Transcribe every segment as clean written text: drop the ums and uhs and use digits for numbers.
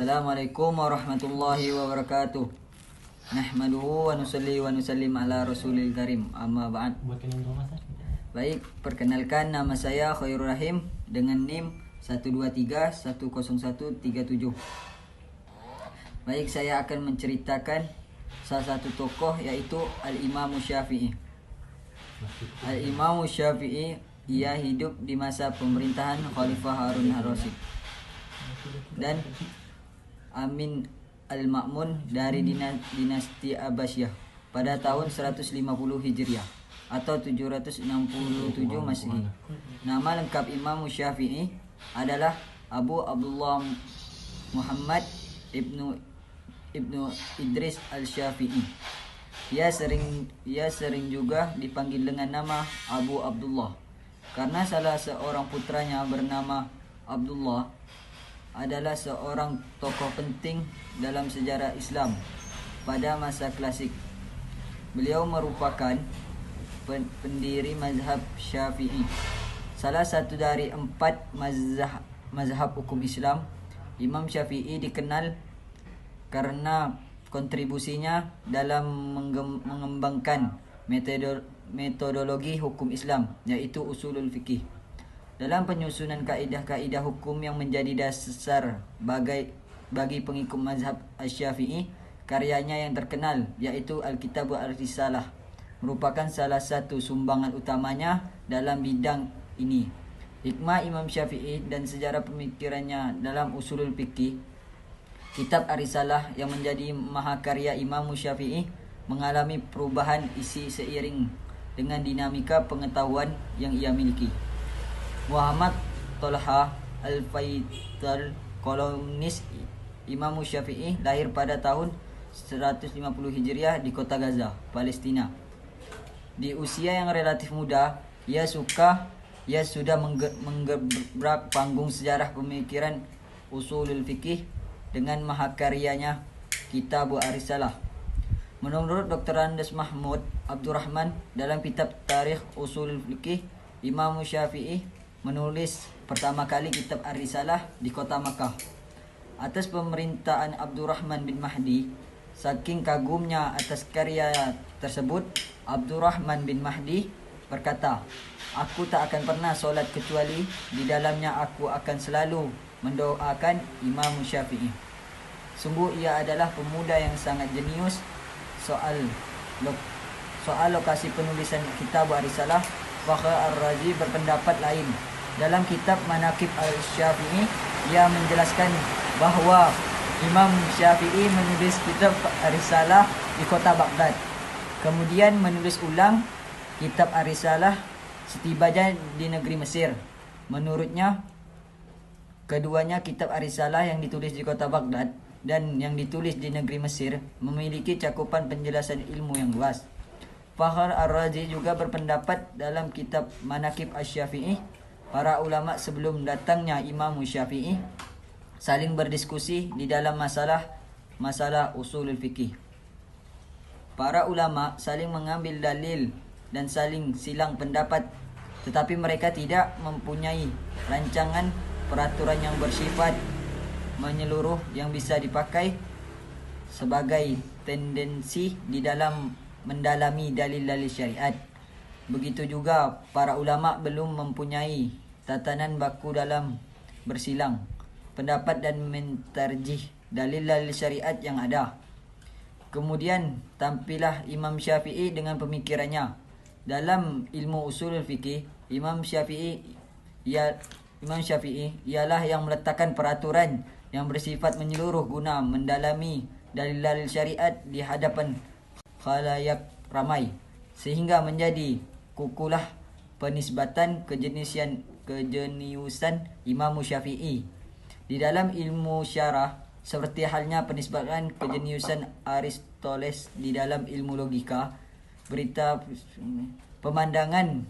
Assalamualaikum warahmatullahi wabarakatuh. Nahmaduhu wa nusalli wa nusallim ala rasulil karim. Amma ba'd. Baik, perkenalkan nama saya Khairul Rahim dengan NIM 123-10137. Baik, saya akan menceritakan salah satu tokoh yaitu Al-Imam Syafi'i. Al-Imam Syafi'i ia hidup di masa pemerintahan Khalifah Harun Ar-Rasyid dan Amin Al-Ma'mun dari dinasti Abbasiyah pada tahun 150 Hijriah atau 767 Masehi. Nama lengkap Imam Syafi'i adalah Abu Abdullah Muhammad Ibnu Idris Al-Syafi'i. Ia sering juga dipanggil dengan nama Abu Abdullah karena salah seorang putranya bernama Abdullah adalah seorang tokoh penting dalam sejarah Islam pada masa klasik. Beliau merupakan pendiri mazhab Syafi'i, salah satu dari 4 mazhab hukum Islam. Imam Syafi'i dikenal karena kontribusinya dalam mengembangkan metodologi hukum Islam, yaitu usulul fikih. Dalam penyusunan kaidah-kaidah hukum yang menjadi dasar bagi pengikut mazhab Asy-Syafi'i, karyanya yang terkenal yaitu Al-Kitab wa Ar-Risalah merupakan salah satu sumbangan utamanya dalam bidang ini. Hikmah Imam Syafi'i dan sejarah pemikirannya dalam usulul fikih. Kitab Ar-Risalah yang menjadi mahakarya Imam Syafi'i mengalami perubahan isi seiring dengan dinamika pengetahuan yang ia miliki. Muhammad Tolha Al-Faidal, kolumnis Imam Syafi'i, lahir pada tahun 150 Hijriah di kota Gaza, Palestina. Di usia yang relatif muda, ia sudah menggebrak panggung sejarah pemikiran usulul fikih dengan mahakaryanya Kitab Ar-Risalah. Menurut Dr. Andes Mahmud Abdurrahman dalam kitab Tarikh Usulul Fikih, Imam Syafi'i menulis pertama kali kitab Ar-Risalah di kota Makkah. Atas pemerintahan Abdurrahman bin Mahdi, saking kagumnya atas karya tersebut, Abdurrahman bin Mahdi berkata, "Aku tak akan pernah solat kecuali di dalamnya aku akan selalu mendoakan Imam Syafi'i. Sungguh ia adalah pemuda yang sangat jenius." Soal lokasi penulisan kitab Ar-Risalah, Fakhr Ar-Razi berpendapat lain. Dalam kitab Manaqib Al-Syafi'i, ia menjelaskan bahwa Imam Syafi'i menulis kitab Ar-Risalah di kota Baghdad, kemudian menulis ulang kitab Ar-Risalah setibanya di negeri Mesir. Menurutnya, keduanya kitab Ar-Risalah yang ditulis di kota Baghdad dan yang ditulis di negeri Mesir memiliki cakupan penjelasan ilmu yang luas. Fakhr Ar-Razi juga berpendapat dalam kitab Manaqib Asy-Syafi'i, para ulama sebelum datangnya Imam Syafi'i saling berdiskusi di dalam masalah usulul fikih. Para ulama saling mengambil dalil dan saling silang pendapat, tetapi mereka tidak mempunyai rancangan peraturan yang bersifat menyeluruh yang bisa dipakai sebagai tendensi di dalam mendalami dalil-dalil syariat. Begitu juga para ulama belum mempunyai tatanan baku dalam bersilang pendapat dan mentarjih dalil-dalil syariat yang ada. Kemudian tampillah Imam Syafi'i dengan pemikirannya. Dalam ilmu usulul fikih, Imam Syafi'i ialah yang meletakkan peraturan yang bersifat menyeluruh guna mendalami dalil-dalil syariat di hadapan khalayak ramai, sehingga menjadi kukulah penisbatan kejeniusan Imam Syafi'i. Di dalam ilmu syarah, seperti halnya penisbatan kejeniusan Aristoteles di dalam ilmu logika, berita pemandangan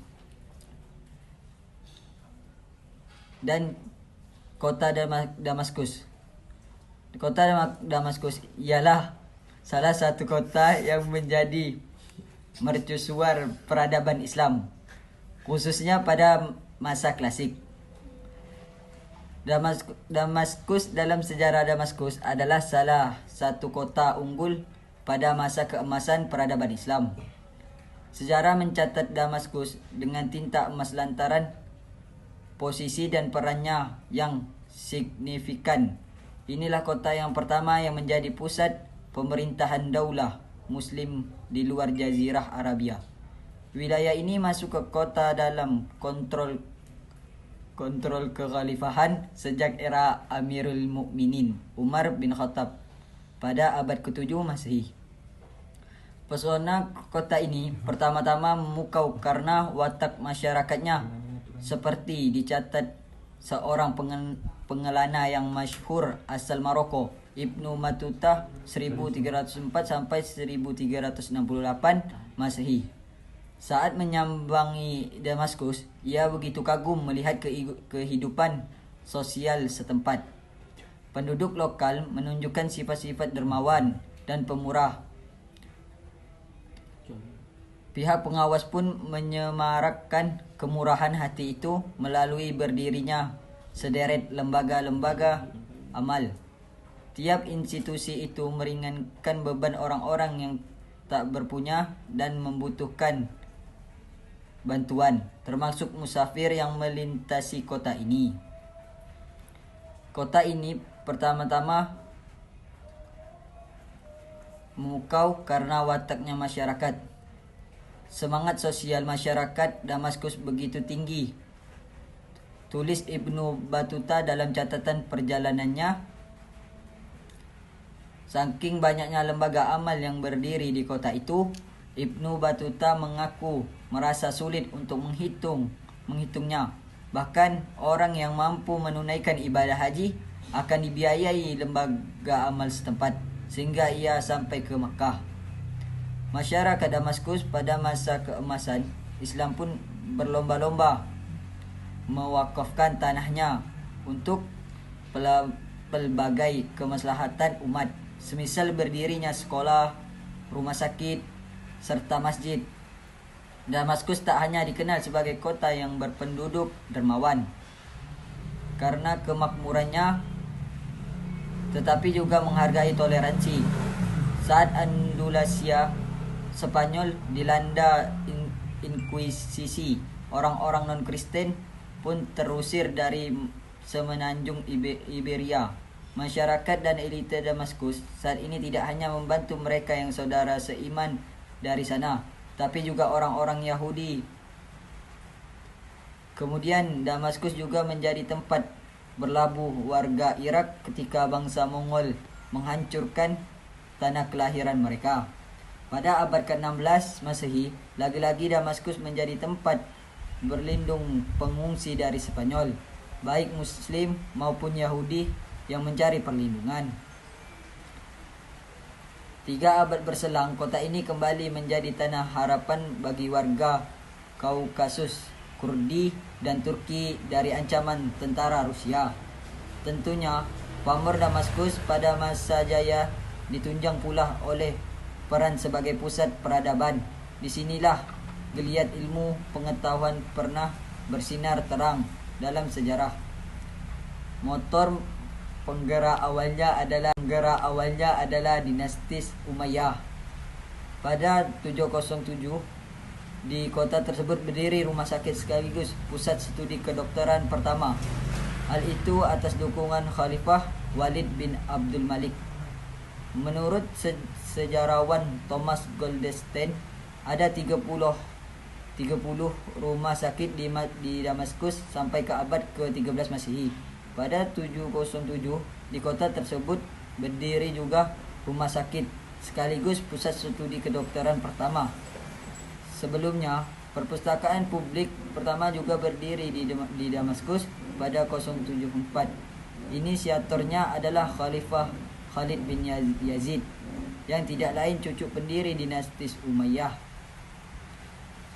dan kota Damaskus. Kota Damaskus ialah salah satu kota yang menjadi mercusuar peradaban Islam, khususnya pada masa klasik. Damaskus dalam sejarah Damaskus adalah salah satu kota unggul pada masa keemasan peradaban Islam. Sejarah mencatat Damaskus dengan tinta emas lantaran posisi dan perannya yang signifikan. Inilah kota yang pertama yang menjadi pusat pemerintahan daulah Muslim di luar Jazirah Arabia. Wilayah ini masuk ke kota dalam kontrol kekhalifahan sejak era Amirul Mukminin Umar bin Khattab pada abad ke-7 Masehi. Pesona kota ini pertama-tama memukau karena watak masyarakatnya, seperti dicatat seorang pengelana yang masyhur asal Maroko, Ibnu Battuta 1304 sampai 1368 Masehi. Saat menyambangi Damaskus, ia begitu kagum melihat kehidupan sosial setempat. Penduduk lokal menunjukkan sifat-sifat dermawan dan pemurah. Pihak pengawas pun menyemarakkan kemurahan hati itu melalui berdirinya sederet lembaga-lembaga amal. Tiap institusi itu meringankan beban orang-orang yang tak berpunya dan membutuhkan bantuan, termasuk musafir yang melintasi kota ini. Kota ini pertama-tama memukau karena wataknya masyarakat. Semangat sosial masyarakat Damaskus begitu tinggi. Tulis Ibnu Battuta dalam catatan perjalanannya, saking banyaknya lembaga amal yang berdiri di kota itu, Ibnu Battuta mengaku merasa sulit untuk menghitungnya. Bahkan orang yang mampu menunaikan ibadah haji akan dibiayai lembaga amal setempat sehingga ia sampai ke Makkah. Masyarakat Damaskus pada masa keemasan Islam pun berlomba-lomba mewakafkan tanahnya untuk pelbagai kemaslahatan umat, semisal berdirinya sekolah, rumah sakit, serta masjid. Damaskus tak hanya dikenal sebagai kota yang berpenduduk dermawan karena kemakmurannya, tetapi juga menghargai toleransi. Saat Andalusia Spanyol dilanda inkuisisi, orang-orang non-Kristen pun terusir dari semenanjung Iberia. Masyarakat dan elite Damaskus saat ini tidak hanya membantu mereka yang saudara seiman dari sana, tapi juga orang-orang Yahudi. Kemudian Damaskus juga menjadi tempat berlabuh warga Irak ketika bangsa Mongol menghancurkan tanah kelahiran mereka. Pada abad ke-16 Masehi, lagi-lagi Damaskus menjadi tempat berlindung pengungsi dari Spanyol, baik Muslim maupun Yahudi yang mencari perlindungan. 3 abad berselang, kota ini kembali menjadi tanah harapan bagi warga Kaukasus, Kurdi, dan Turki dari ancaman tentara Rusia. Tentunya, pamor Damaskus pada masa jaya ditunjang pula oleh peran sebagai pusat peradaban. Disinilah geliat ilmu pengetahuan pernah bersinar terang dalam sejarah. Motor penggerak awalnya adalah dinastis Umayyah. Pada 707 di kota tersebut berdiri rumah sakit sekaligus pusat studi kedokteran pertama. Hal itu atas dukungan Khalifah Walid bin Abdul Malik. Menurut sejarawan Thomas Goldstein, ada 30 rumah sakit di Damaskus sampai ke abad ke-13 Masehi. Pada 707 di kota tersebut berdiri juga rumah sakit sekaligus pusat studi kedokteran pertama. Sebelumnya, perpustakaan publik pertama juga berdiri di Damaskus pada 074. Inisiatornya adalah Khalifah Khalid bin Yazid, yang tidak lain cucu pendiri dinastis Umayyah.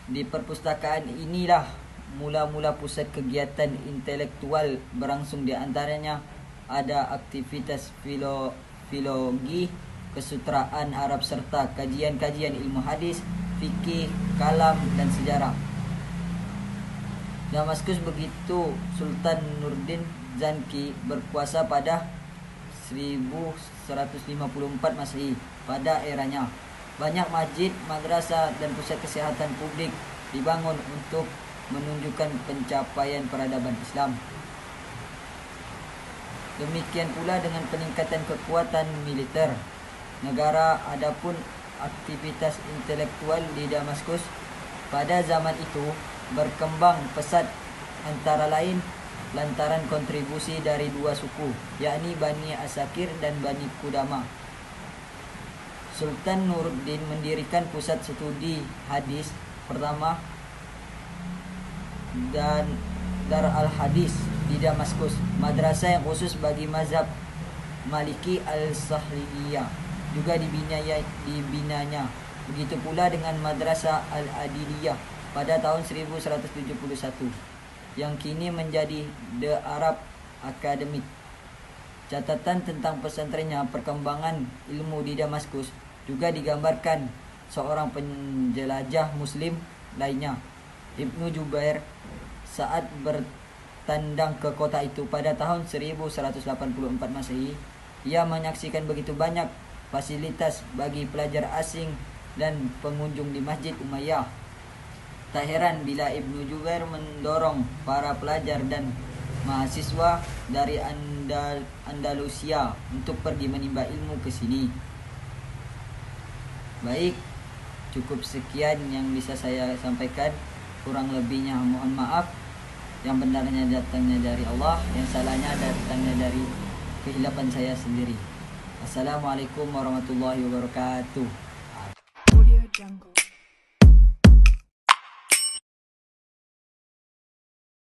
Di perpustakaan inilah mula-mula pusat kegiatan intelektual berlangsung. Di antaranya ada aktivitas filologi, kesutraan Arab serta kajian-kajian ilmu hadis, fikih, kalam, dan sejarah. Damaskus begitu Sultan Nuruddin Zanki berkuasa pada 1154 Masehi. Pada eranya, banyak masjid, madrasah, dan pusat kesehatan publik dibangun untuk menunjukkan pencapaian peradaban Islam. Demikian pula dengan peningkatan kekuatan militer negara. Adapun aktivitas intelektual di Damaskus pada zaman itu berkembang pesat, antara lain lantaran kontribusi dari dua suku, yakni Bani Asakir dan Bani Qudama. Sultan Nuruddin mendirikan pusat studi hadis pertama dan Dar al-Hadis di Damaskus, madrasah yang khusus bagi mazhab Maliki al-Sahliyah juga dibinanya. Begitu pula dengan Madrasah Al-Adiliyah pada tahun 1171 yang kini menjadi The Arab Academy. Catatan tentang pesantrennya perkembangan ilmu di Damaskus juga digambarkan seorang penjelajah muslim lainnya, Ibnu Jubair, saat bertandang ke kota itu pada tahun 1184 Masehi. Ia menyaksikan begitu banyak fasilitas bagi pelajar asing dan pengunjung di Masjid Umayyah. Tak heran bila Ibnu Jubair mendorong para pelajar dan mahasiswa dari Andalusia untuk pergi menimba ilmu ke sini. Baik, cukup sekian yang bisa saya sampaikan. Kurang lebihnya mohon maaf. Yang benarnya datangnya dari Allah, yang salahnya datangnya dari kehilapan saya sendiri. Assalamualaikum warahmatullahi wabarakatuh. Audio Jungle.